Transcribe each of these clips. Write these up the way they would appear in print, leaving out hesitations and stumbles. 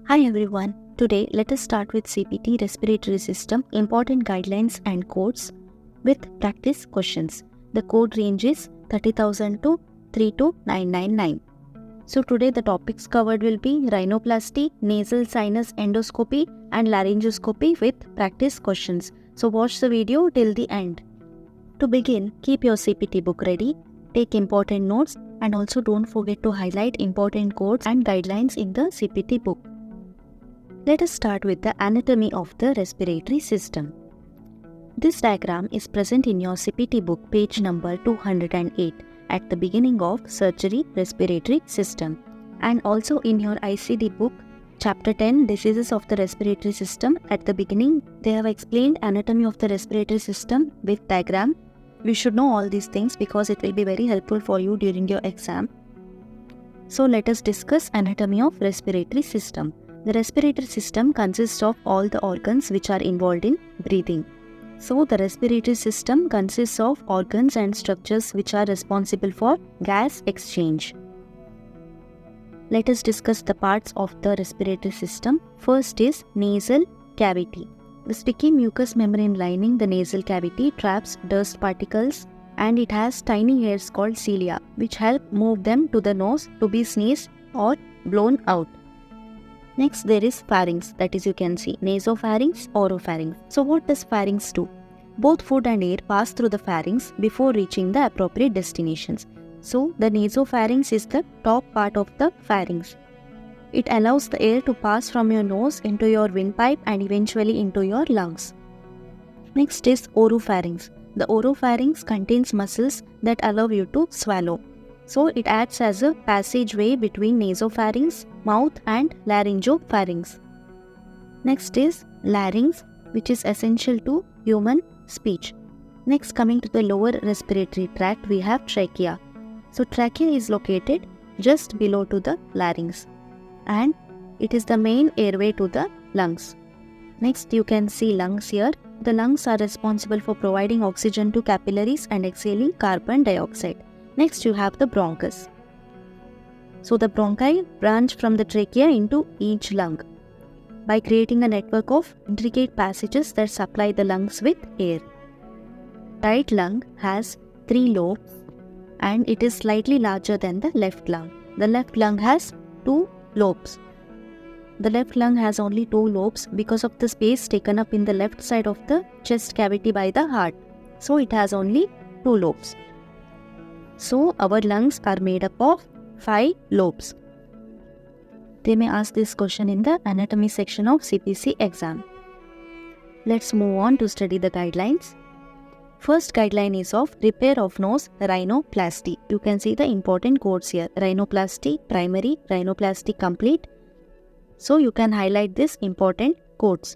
Hi everyone. Today let us start with CPT Respiratory System Important Guidelines and Codes with practice questions. The code range is 30,000 to 32999. So today the topics covered will be Rhinoplasty, Nasal Sinus Endoscopy and Laryngoscopy with practice questions. So watch the video till the end. To begin, keep your CPT book ready, take important notes and also don't forget to highlight important codes and guidelines in the CPT book. Let us start with the anatomy of the respiratory system. This diagram is present in your CPT book page number 208 at the beginning of Surgery Respiratory System and also in your ICD book chapter 10 Diseases of the Respiratory System. At the beginning they have explained anatomy of the respiratory system with diagram. You should know all these things because it will be very helpful for you during your exam. So let us discuss anatomy of respiratory system. The respiratory system consists of all the organs which are involved in breathing. So the respiratory system consists of organs and structures which are responsible for gas exchange. Let us discuss the parts of the respiratory system. First is nasal cavity. The sticky mucous membrane lining the nasal cavity traps dust particles and it has tiny hairs called cilia which help move them to the nose to be sneezed or blown out. Next there is pharynx, that is you can see nasopharynx, oropharynx. So what does pharynx do? Both food and air pass through the pharynx before reaching the appropriate destinations. So the nasopharynx is the top part of the pharynx. It allows the air to pass from your nose into your windpipe and eventually into your lungs. Next is oropharynx. The oropharynx contains muscles that allow you to swallow. So it acts as a passageway between nasopharynx, mouth and laryngopharynx. Next is larynx, which is essential to human speech. Next, coming to the lower respiratory tract, we have trachea. So trachea is located just below to the larynx and it is the main airway to the lungs. Next you can see lungs here. The lungs are responsible for providing oxygen to capillaries and exhaling carbon dioxide. Next you have the bronchus. So the bronchi branch from the trachea into each lung by creating a network of intricate passages that supply the lungs with air. Right lung has 3 lobes and it is slightly larger than the left lung. The left lung has 2 lobes. The left lung has only 2 lobes because of the space taken up in the left side of the chest cavity by the heart. So it has only 2 lobes. So our lungs are made up of 5 lobes. They may ask this question in the anatomy section of CPC exam. Let's move on to study the guidelines. First guideline is of repair of nose rhinoplasty. You can see the important codes here. Rhinoplasty primary, rhinoplasty complete. So you can highlight this important codes.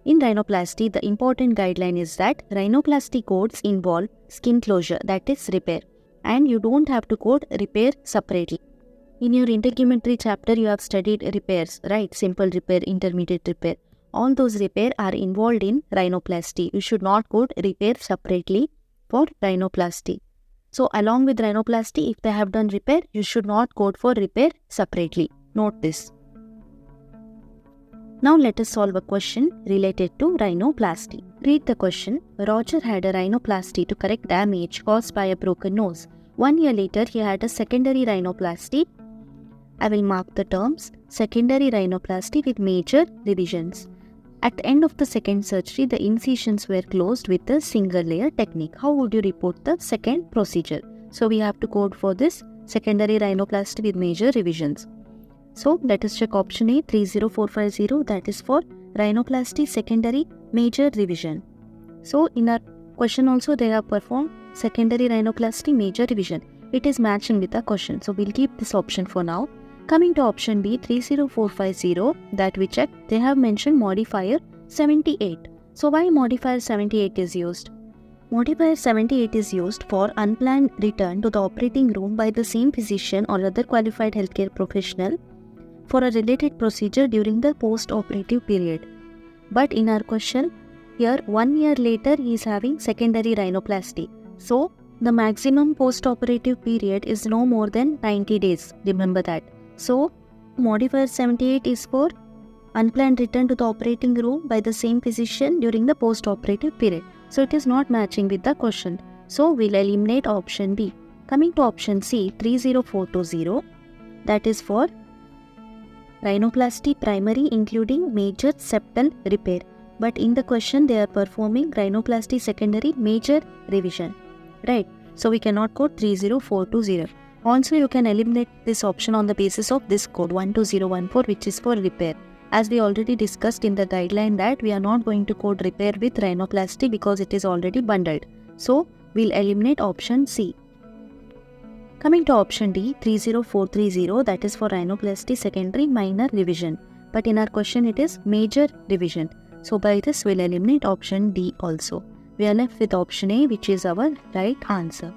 In rhinoplasty, the important guideline is that rhinoplasty codes involve skin closure, that is repair. And you don't have to code repair separately. In your integumentary chapter, you have studied repairs, right? Simple repair, intermediate repair. All those repair are involved in rhinoplasty. You should not code repair separately for rhinoplasty. So along with rhinoplasty, if they have done repair, you should not code for repair separately. Note this. Now let us solve a question related to rhinoplasty. Read the question. Roger had a rhinoplasty to correct damage caused by a broken nose. 1 year later, he had a secondary rhinoplasty. I will mark the terms. Secondary rhinoplasty with major revisions. At the end of the second surgery, the incisions were closed with the single layer technique. How would you report the second procedure? So we have to code for this secondary rhinoplasty with major revisions. So let us check option A 30450, that is for rhinoplasty secondary major revision. So in our question also they have performed secondary rhinoplasty major revision. It is matching with the question. So we'll keep this option for now. Coming to option B 30450, that we check, they have mentioned modifier 78. So why modifier 78 is used? Modifier 78 is used for unplanned return to the operating room by the same physician or other qualified healthcare professional for a related procedure during the post-operative period. But in our question, here 1 year later he is having secondary rhinoplasty. So the maximum post-operative period is no more than 90 days. Remember that. So modifier 78 is for unplanned return to the operating room by the same physician during the post-operative period. So it is not matching with the question. So we'll eliminate option B. Coming to option C, 30420, that is for rhinoplasty primary including major septal repair. But in the question they are performing rhinoplasty secondary major revision. Right? So we cannot code 30420. Also you can eliminate this option on the basis of this code 12014, which is for repair. As we already discussed in the guideline that we are not going to code repair with rhinoplasty because it is already bundled. So we'll eliminate option C. Coming to option D, 30430, that is for rhinoplasty secondary minor revision. But in our question it is major revision. So by this we'll eliminate option D also. We are left with option A, which is our right answer.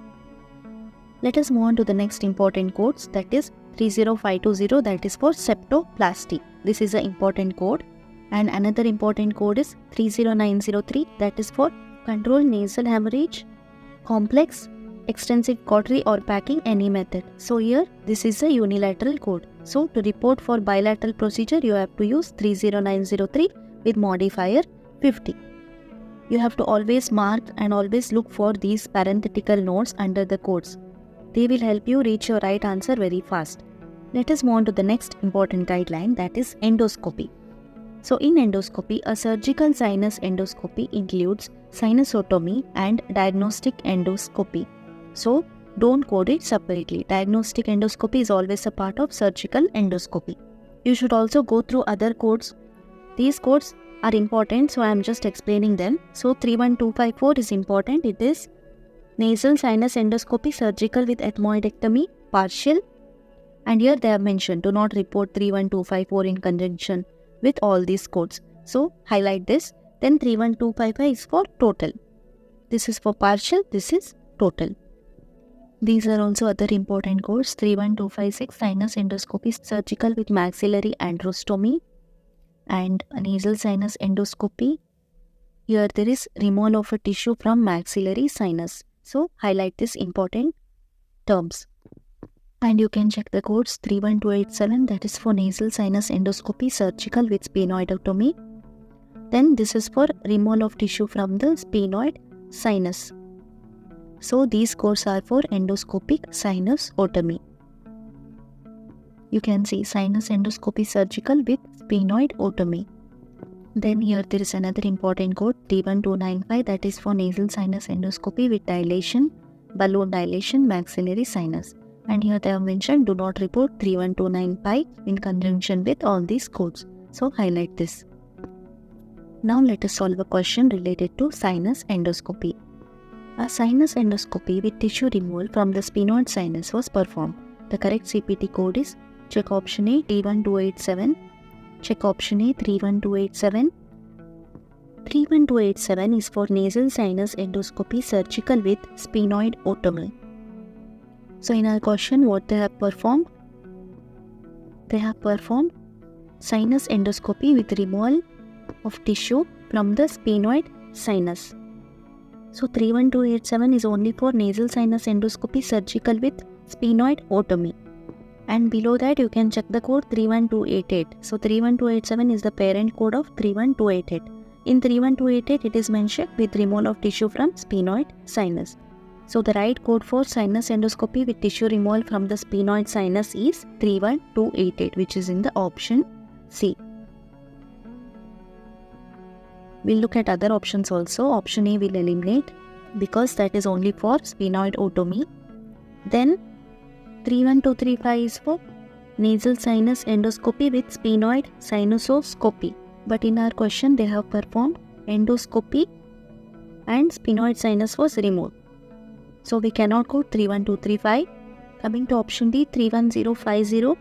Let us move on to the next important codes, that is 30520, that is for septoplasty. This is an important code. And another important code is 30903, that is for control nasal hemorrhage, complex, extensive cautery or packing any method. So here this is a unilateral code. So to report for bilateral procedure you have to use 30903 with modifier 50. You have to always mark and always look for these parenthetical notes under the codes. They will help you reach your right answer very fast. Let us move on to the next important guideline, that is endoscopy. So in endoscopy, a surgical sinus endoscopy includes sinusotomy and diagnostic endoscopy. So don't code it separately. Diagnostic endoscopy is always a part of surgical endoscopy. You should also go through other codes. These codes are important, so I am just explaining them. So 31254 is important. It is nasal sinus endoscopy surgical with ethmoidectomy, partial. And here they have mentioned, do not report 31254 in conjunction with all these codes. So highlight this. Then 31255 is for total. This is for partial, this is total. These are also other important codes. 31256 sinus endoscopy surgical with maxillary androstomy and nasal sinus endoscopy. Here there is removal of a tissue from maxillary sinus. So highlight this important terms. And you can check the codes 31287, that is for nasal sinus endoscopy surgical with sphenoidectomy. Then this is for removal of tissue from the sphenoid sinus. So these codes are for endoscopic sinusotomy. You can see sinus endoscopy surgical with sphenoidotomy. Then here there is another important code 31295, that is for nasal sinus endoscopy with dilation, balloon dilation, maxillary sinus. And here they have mentioned do not report 31295 in conjunction with all these codes. So highlight this. Now let us solve a question related to sinus endoscopy. A sinus endoscopy with tissue removal from the sphenoid sinus was performed. The correct CPT code is check option A 31287, check option A 31287. 31287 is for nasal sinus endoscopy surgical with sphenoidotomy. So in our question, what they have performed? They have performed sinus endoscopy with removal of tissue from the sphenoid sinus. So 31287 is only for nasal sinus endoscopy surgical with sphenoidotomy. And below that you can check the code 31288. So 31287 is the parent code of 31288. In 31288 it is mentioned with removal of tissue from sphenoid sinus. So the right code for sinus endoscopy with tissue removal from the sphenoid sinus is 31288, which is in the option C. We'll look at other options also. Option A will eliminate because that is only for sphenoidotomy. Then 31235 is for nasal sinus endoscopy with sphenoid sinusoscopy. But in our question they have performed endoscopy and sphenoid sinus was removed. So we cannot go 31235. Coming to option D 31050,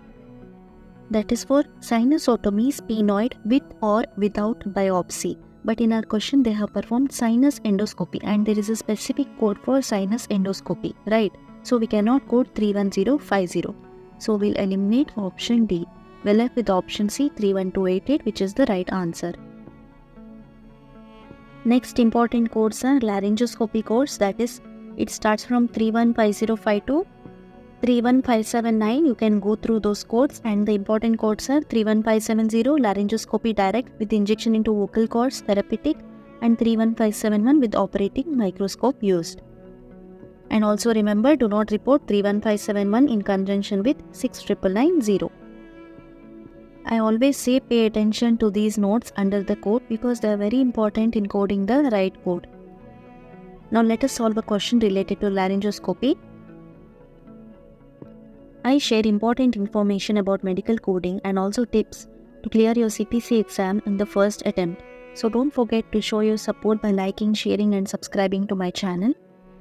that is for sinusotomy sphenoid with or without biopsy. But in our question they have performed sinus endoscopy and there is a specific code for sinus endoscopy, right? So we cannot code 31050. So we'll eliminate option D. We're left with option C 31288, which is the right answer. Next important codes are laryngoscopy codes, that is it starts from 315052 31579, you can go through those codes, and the important codes are 31570 laryngoscopy direct with injection into vocal cords therapeutic, and 31571 with operating microscope used. And also remember, do not report 31571 in conjunction with 69990. I always say pay attention to these notes under the code because they are very important in coding the right code. Now let us solve a question related to laryngoscopy. I share important information about medical coding and also tips to clear your CPC exam in the first attempt. So don't forget to show your support by liking, sharing and subscribing to my channel.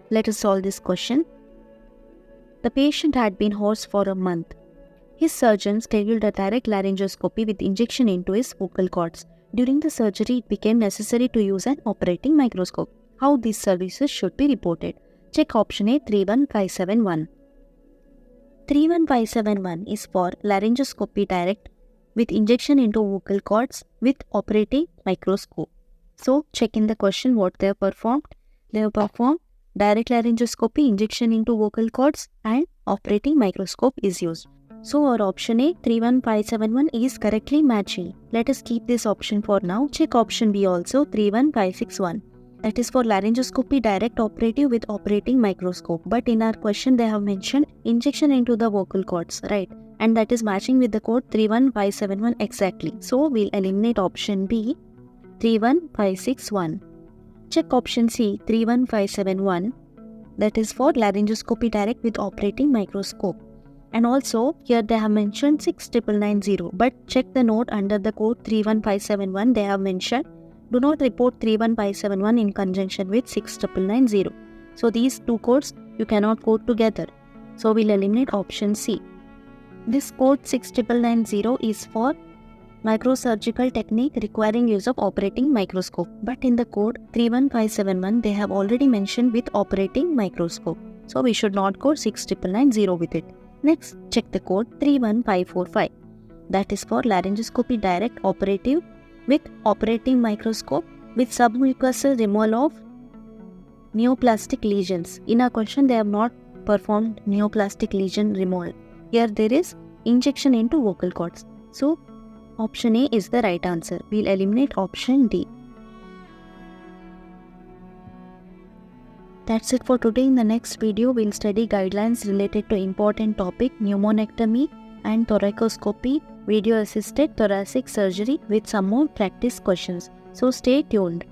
Let us solve this question. The patient had been hoarse for a month. His surgeon scheduled a direct laryngoscopy with injection into his vocal cords. During the surgery, it became necessary to use an operating microscope. How these services should be reported? Check option A, 31571. 31571 is for laryngoscopy direct with injection into vocal cords with operating microscope. So check in the question what they have performed. They have performed direct laryngoscopy, injection into vocal cords and operating microscope is used. So our option A, 31571 is correctly matching. Let us keep this option for now. Check option B also, 31561. That is for laryngoscopy direct operative with operating microscope. But in our question they have mentioned injection into the vocal cords, right? And that is matching with the code 31571 exactly. So we'll eliminate option B, 31561. Check option C, 31571. That is for laryngoscopy direct with operating microscope. And also here they have mentioned 69990, but check the note under the code 31571. They have mentioned do not report 31571 in conjunction with 69990. So these two codes you cannot code together. So we'll eliminate option C. This code 69990 is for microsurgical technique requiring use of operating microscope. But in the code 31571 they have already mentioned with operating microscope. So we should not code 69990 with it. Next, check the code 31545. That is for laryngoscopy direct operative with operating microscope with submucosal removal of neoplastic lesions. In our question, they have not performed neoplastic lesion removal. Here there is injection into vocal cords. So, option A is the right answer. We'll eliminate option D. That's it for today. In the next video, we'll study guidelines related to important topic pneumonectomy and thoracoscopy, video assisted thoracic surgery with some more practice questions. So stay tuned.